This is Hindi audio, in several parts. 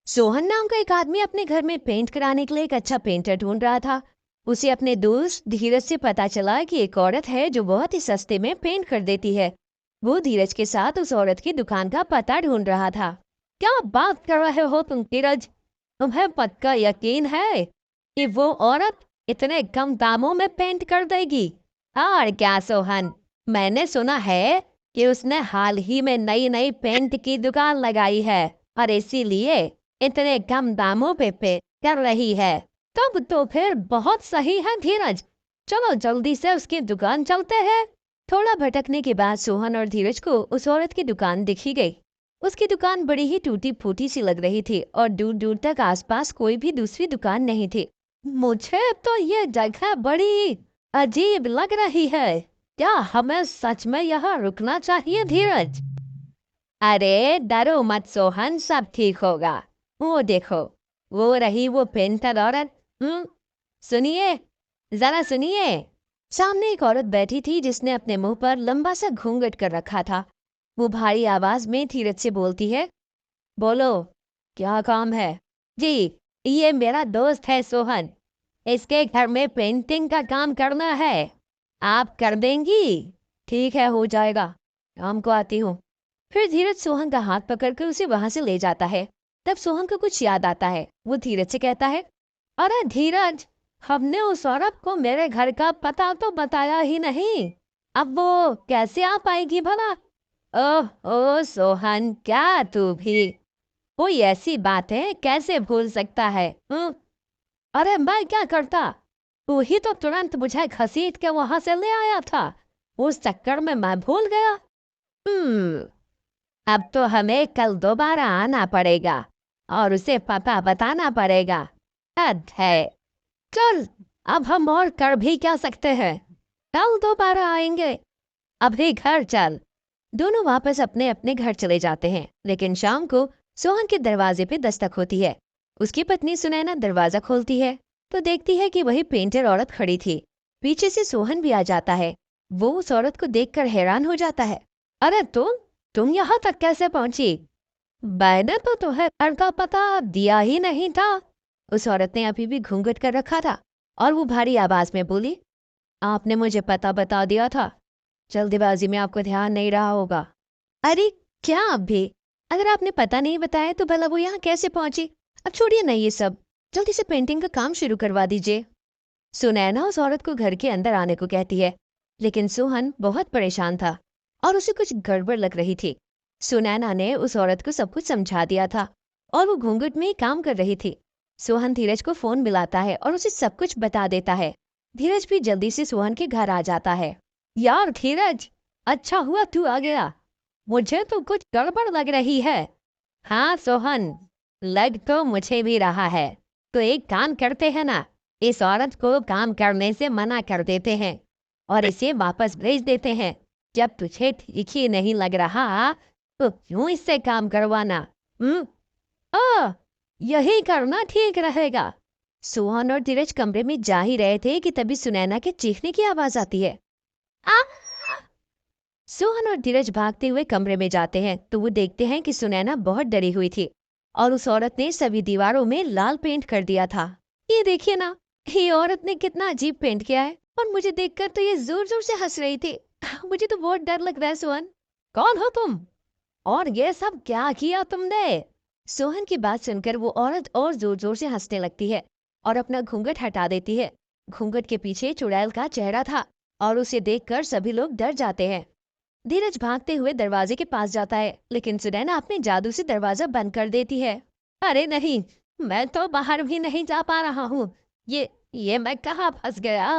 सोहन नाम का एक आदमी अपने घर में पेंट कराने के लिए एक अच्छा पेंटर ढूंढ रहा था। उसे अपने दोस्त धीरज से पता चला कि एक औरत है जो बहुत ही सस्ते में पेंट कर देती है। वो धीरज के साथ उस औरत की दुकान का पता ढूंढ रहा था। क्या बात कर रहे हो तुम धीरज? तुम्हें पक्का यकीन है कि वो औरत इतने कम दामों में पेंट कर देगी? और क्या सोहन, मैंने सुना है कि उसने हाल ही में नई नई पेंट की दुकान लगाई है और इसीलिए इतने कम दामों पे कर रही है। तब तो फिर बहुत सही है धीरज। चलो जल्दी से उसकी दुकान चलते हैं। थोड़ा भटकने के बाद सोहन और धीरज को उस औरत की दुकान दिखी गई। उसकी दुकान बड़ी ही टूटी फूटी सी लग रही थी और दूर दूर तक आसपास कोई भी दूसरी दुकान नहीं थी। मुझे तो ये जगह बड़ी अजीब लग रही है। क्या हमें सच में यहाँ रुकना चाहिए धीरज? अरे डरो मत सोहन, सब ठीक होगा। वो देखो, वो रही वो पेंटर औरत। सुनिए, जरा सुनिए। सामने एक औरत बैठी थी जिसने अपने मुंह पर लंबा सा घूंघट कर रखा था। वो भारी आवाज में धीरज से बोलती है, बोलो, क्या काम है? जी, ये मेरा दोस्त है सोहन। इसके घर में पेंटिंग का काम करना है। आप कर देंगी? ठीक है, हो जाएगा। शाम को आती हूँ। फिर धीरज सोहन का हाथ पकड़कर उसे वहां से ले जाता है। तब सोहन को कुछ याद आता है। वो धीरज से कहता है, अरे धीरज, हमने उस औरत को मेरे घर का पता तो बताया ही नहीं। अब वो कैसे आ पाएगी भला? ओह ओ सोहन, क्या तू भी कोई ऐसी बात है कैसे भूल सकता है? अरे मैं क्या करता, तू ही तो तुरंत मुझे घसीट के वहां से ले आया था। उस चक्कर में मैं भूल गया। हम्म अब तो हमें कल दोबारा आना पड़ेगा और उसे पता बताना पड़ेगा। हद है। चल, अब हम और कर भी क्या सकते हैं? कल दोबारा आएंगे। अभी घर चल। दोनों वापस अपने अपने घर चले जाते हैं। लेकिन शाम को सोहन के दरवाजे पे दस्तक होती है। उसकी पत्नी सुनैना दरवाजा खोलती है तो देखती है कि वही पेंटर औरत खड़ी थी। पीछे से सोहन भी आ जाता है। वो उस औरत को देखकर हैरान हो जाता है। अरे तुम यहाँ तक कैसे पहुंची? मैंने तो तुम्हें घर का पता दिया ही नहीं था। उस औरत ने अभी भी घूंघट कर रखा था और वो भारी आवाज में बोली, आपने मुझे पता बता दिया था। जल्दीबाजी में आपको ध्यान नहीं रहा होगा। अरे क्या अभी? अगर आपने पता नहीं बताया तो भला वो यहाँ कैसे पहुंची? अब छोड़िए ना ये सब, जल्दी से पेंटिंग का काम शुरू करवा दीजिए। सुनैना उस औरत को घर के अंदर आने को कहती है। लेकिन सोहन बहुत परेशान था और उसे कुछ गड़बड़ लग रही थी। सुनैना ने उस औरत को सब कुछ समझा दिया था और वो घूंघट में ही काम कर रही थी। सोहन धीरज को फोन मिलाता है और उसे सब कुछ बता देता है। धीरज भी जल्दी से सोहन के घर आ जाता है। यार धीरज, अच्छा हुआ तू आ गया। मुझे तो कुछ गड़बड़ लग रही है। हाँ सोहन, लग तो मुझे भी रहा है। तो एक काम करते हैं ना, इस औरत को काम करने से मना कर देते हैं और इसे वापस भेज देते हैं। जब तुझे ठीक ही नहीं लग रहा तो क्यों इससे काम करवाना? हम्म आ, यही करना ठीक रहेगा। सोहन और धीरज कमरे में जा ही रहे थे कि तभी सुनैना के चीखने की आवाज आती है। आ! सोहन और धीरज भागते हुए कमरे में जाते हैं तो वो देखते हैं कि सुनैना बहुत डरी हुई थी और उस औरत ने सभी दीवारों में लाल पेंट कर दिया था। ये देखिए ना, ये औरत ने कितना अजीब पेंट किया है और मुझे देखकर तो ये जोर जोर से हंस रही थी। मुझे तो बहुत डर लग रहा है सोहन। कौन हो तुम और ये सब क्या किया तुमने? सोहन की बात सुनकर वो औरत और जोर जोर से हंसने लगती है और अपना घूंघट हटा देती है। घूंघट के पीछे चुड़ैल का चेहरा था और उसे देखकर सभी लोग डर जाते हैं। धीरज भागते हुए दरवाजे के पास जाता है लेकिन सुनैना अपने जादू से दरवाजा बंद कर देती है। अरे नहीं, मैं तो बाहर भी नहीं जा पा रहा हूँ। ये मैं कहाँ फंस गया?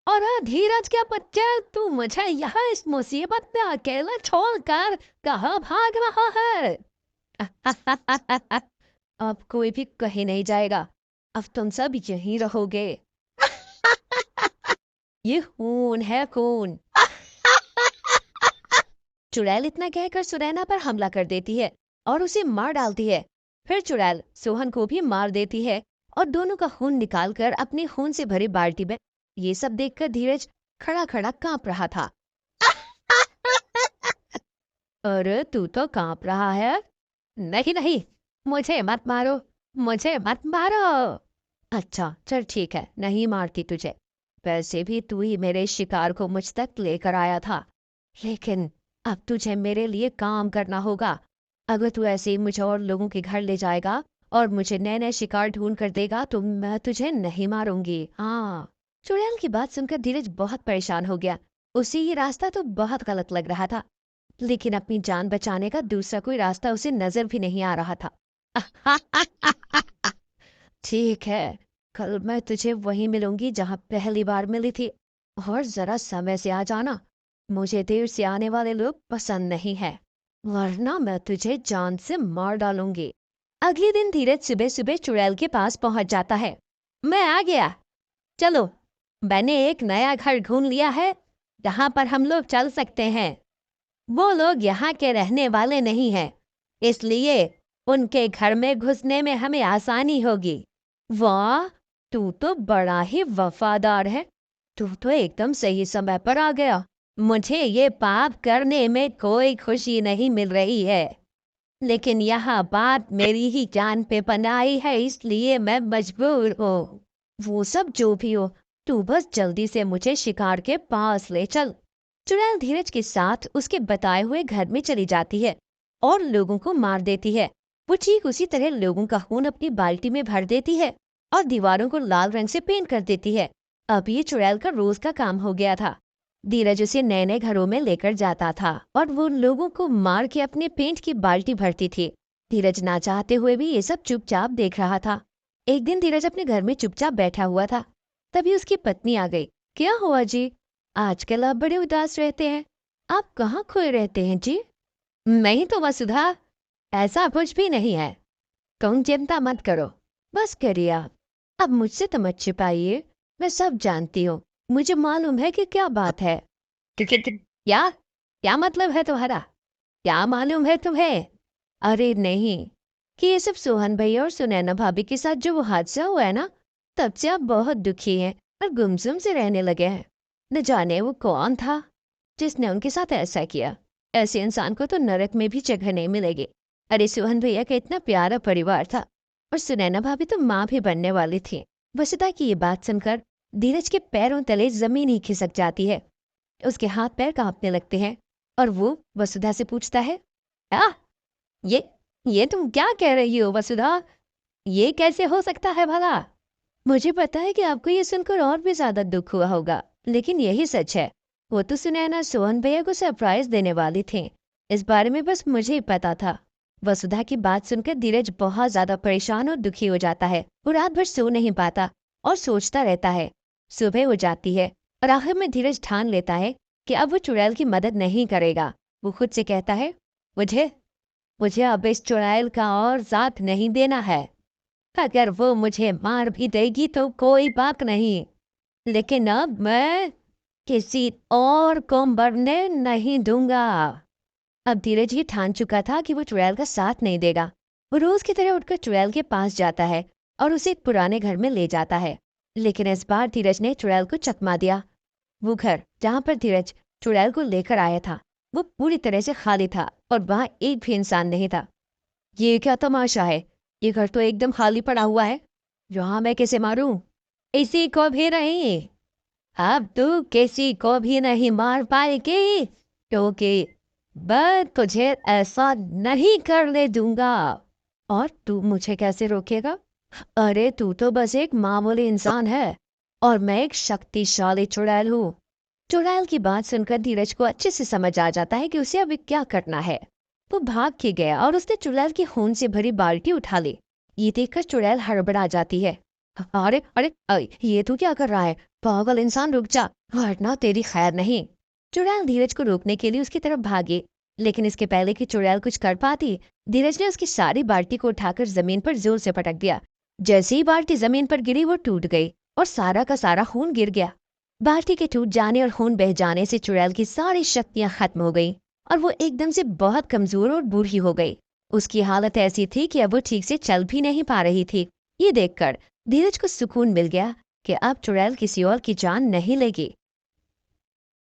और धीरज क्या बच्चा, तू मुझे यहाँ इस मुसीबत में अकेला छोड़कर कहाँ भाग रहा है? अब कोई भी कहीं नहीं जाएगा। अब तुम सब यहीं रहोगे। ये खून है खून। चुड़ैल इतना कहकर सुनैना पर हमला कर देती है और उसे मार डालती है। फिर चुड़ैल सोहन को भी मार देती है और दोनों का खून निकालकर अपने खून से भरी बाल्टी में। ये सब देखकर धीरज खड़ा खड़ा कांप रहा था। अरे तू तो कांप रहा है? नहीं नहीं, मुझे मत मारो, मुझे मत मारो। अच्छा चल ठीक है, नहीं मारती तुझे। वैसे भी तू ही मेरे शिकार को मुझ तक लेकर आया था, लेकिन अब तुझे मेरे लिए काम करना होगा। अगर तू ऐसे ही मुझे और लोगों के घर ले जाएगा और मुझे नए नए शिकार ढूंढ कर देगा तो मैं तुझे नहीं मारूंगी। हाँ। चुड़ैल की बात सुनकर धीरज बहुत परेशान हो गया। उसे ये रास्ता तो बहुत गलत लग रहा था, लेकिन अपनी जान बचाने का दूसरा कोई रास्ता उसे नजर भी नहीं आ रहा था। ठीक है, कल मैं तुझे वहीं मिलूंगी जहां पहली बार मिली थी, और जरा समय से आ जाना। मुझे देर से आने वाले लोग पसंद नहीं है, वरना मैं तुझे जान से मार डालूंगी। अगले दिन धीरज सुबह सुबह चुड़ैल के पास पहुंच जाता है। मैं आ गया, चलो, मैंने एक नया घर ढूंढ लिया है जहां पर हम लोग चल सकते हैं। वो लोग यहाँ के रहने वाले नहीं हैं, इसलिए उनके घर में घुसने में हमें आसानी होगी। वाह, तू तो बड़ा ही वफादार है। तू तो एकदम सही समय पर आ गया। मुझे ये पाप करने में कोई खुशी नहीं मिल रही है, लेकिन यहाँ बात मेरी ही जान पे बनाई है, इसलिए मैं मजबूर हूँ। वो सब जो भी हो, तू बस जल्दी से मुझे शिकार के पास ले चल। चुड़ैल धीरज के साथ उसके बताए हुए घर में चली जाती है और लोगों को मार देती है। वो ठीक उसी तरह लोगों का खून अपनी बाल्टी में भर देती है और दीवारों को लाल रंग से पेंट कर देती है। अब ये चुड़ैल का रोज का काम हो गया था। धीरज उसे नए नए घरों में लेकर जाता था और वो लोगों को मार के अपने पेंट की बाल्टी भरती थी। धीरज ना चाहते हुए भी ये सब चुपचाप देख रहा था। एक दिन धीरज अपने घर में चुपचाप बैठा हुआ था, तभी उसकी पत्नी आ गई। क्या हुआ जी, आजकल आप बड़े उदास रहते हैं, आप कहाँ खोए रहते हैं जी? नहीं तो वसुधा, ऐसा कुछ भी नहीं है, तुम चिंता मत करो। बस करिए आप, अब मुझसे तो मत छिपाइए, मैं सब जानती हूँ। मुझे मालूम है कि क्या बात है। क्या क्या मतलब है तुम्हारा? क्या मालूम है तुम्हें? अरे नहीं, कि ये सब सोहन भैया और सुनैना भाभी के साथ जो वो हादसा हुआ है ना, तब से आप बहुत दुखी हैं और गुमसुम से रहने लगे हैं। न जाने वो कौन था जिसने उनके साथ ऐसा किया। ऐसे इंसान को तो नरक में भी जगह नहीं मिलेगी। अरे सोहन भैया का इतना प्यारा परिवार था, और सुनैना भाभी तो माँ भी बनने वाली थी। वसुधा की ये बात सुनकर धीरज के पैरों तले जमीन ही खिसक जाती है। उसके हाथ पैर कांपने लगते हैं और वो वसुधा से पूछता है, आ, ये ये तुम क्या कह रही हो वसुधा? ये कैसे हो सकता है भला? मुझे पता है कि आपको ये सुनकर और भी ज्यादा दुख हुआ होगा, लेकिन यही सच है। वो तो सुनैना सोहन भैया को सरप्राइज देने वाली थी, इस बारे में बस मुझे ही पता था। वसुधा की बात सुनकर धीरज बहुत ज्यादा परेशान और दुखी हो जाता है। वो रात भर सो नहीं पाता और सोचता रहता है। सुबह हो जाती है और आखिर में धीरज ठान लेता है कि अब वो चुड़ैल की मदद नहीं करेगा। वो खुद से कहता है, मुझे मुझे अब इस चुड़ैल का और साथ नहीं देना है। अगर वो मुझे मार भी देगी तो कोई बात नहीं, लेकिन अब मैं किसी और को मरने नहीं दूंगा। अब धीरज ये ठान चुका था कि वो चुड़ैल का साथ नहीं देगा। वो रोज की तरह उठकर चुड़ैल के पास जाता है और उसे एक पुराने घर में ले जाता है। लेकिन इस बार धीरज ने चुड़ैल को चकमा दिया। वो घर जहाँ पर धीरज चुड़ैल को लेकर आया था, वो पूरी तरह से खाली था और वहां एक भी इंसान नहीं था। ये क्या तमाशा है, ये घर तो एकदम खाली पड़ा हुआ है, यहाँ मैं कैसे मारूं? इसी को भी नहीं, अब तू किसी को भी नहीं मार पाएगी, क्योंकि मैं तुझे ऐसा नहीं करने दूंगा। और तू मुझे कैसे रोकेगा? अरे तू तो बस एक मामूली इंसान है और मैं एक शक्तिशाली चुड़ैल हूँ। चुड़ैल की बात सुनकर धीरज को अच्छे से समझ आ जाता है कि उसे अभी क्या करना है। वो भाग के गया और उसने चुड़ैल की खून से भरी बाल्टी उठा ली। ये देखकर चुड़ैल हड़बड़ा जाती है। अरे अरे ये तू क्या कर रहा है? पागल इंसान, रुक जा, वरना तेरी खैर नहीं। चुड़ैल धीरज को रोकने के लिए उसकी तरफ भागी, लेकिन इसके पहले कि चुड़ैल कुछ कर पाती, धीरज ने उसकी सारी बाल्टी को उठाकर जमीन पर जोर से पटक दिया। जैसे ही बाल्टी जमीन पर गिरी वो टूट गई और सारा का सारा खून गिर गया। बाल्टी के टूट जाने और खून बह जाने से चुड़ैल की सारी शक्तियां खत्म हो गई और वो एकदम से बहुत कमजोर और बूढ़ी हो गई। उसकी हालत ऐसी थी कि अब वो ठीक से चल भी नहीं पा रही थी। ये देखकर धीरज को सुकून मिल गया कि अब चुड़ैल किसी और की जान नहीं लेगी।